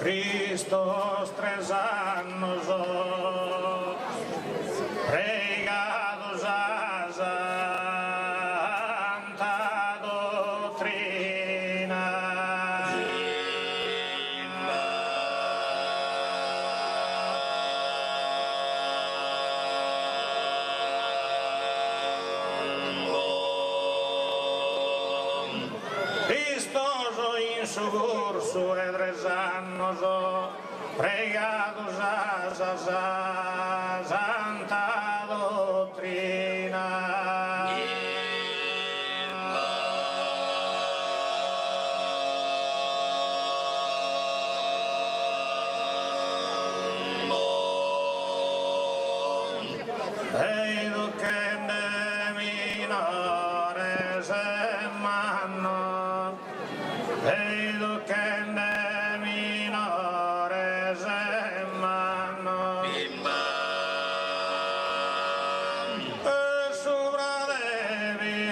Cristos 3 anos pregados a santa doutrina. Cristos in su curso e 3 annos pregados a santa doutrina. Educende minores e manno, educende minores e manno, e sopra devi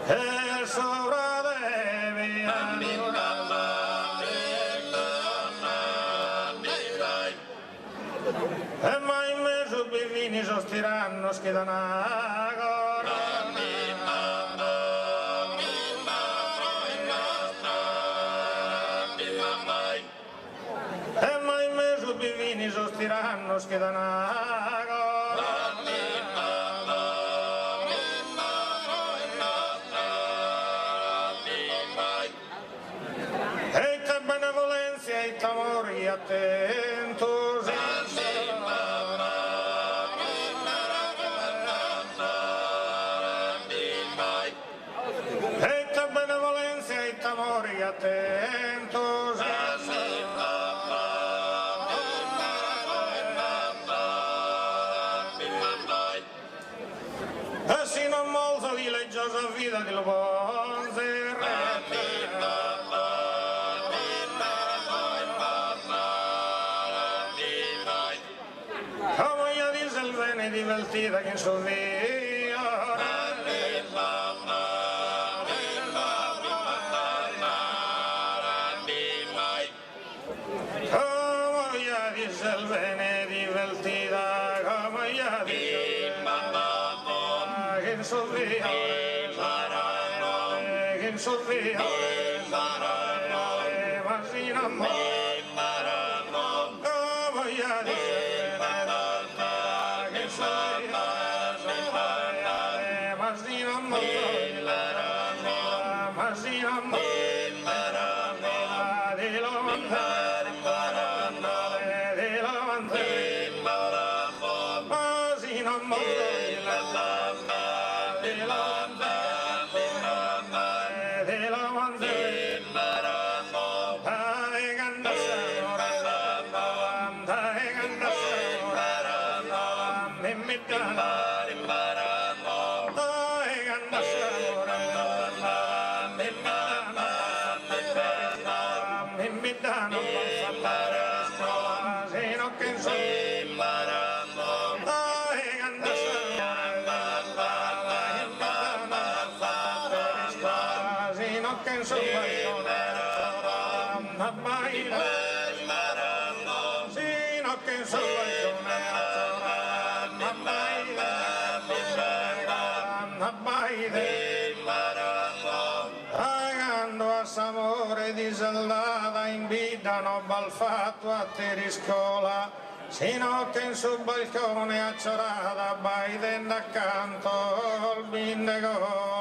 e sopra devi e mai me su bivini sostiranno schiedanagora e mai me su bivini sostiranno schiedanagora e te benevolenza e t'amori attentos e te benevolenza e t'amori attentos e sino a molto di leggiosa vita di lo buon come io dice il bene divertita che in suo via come io dice il bene divertita come io dice che in suo via che in suo via ma si non come io dice Amore di soldata invitano bal fatto a Teriscola sino che in sul balcone acciorata baidendo accanto al bindeco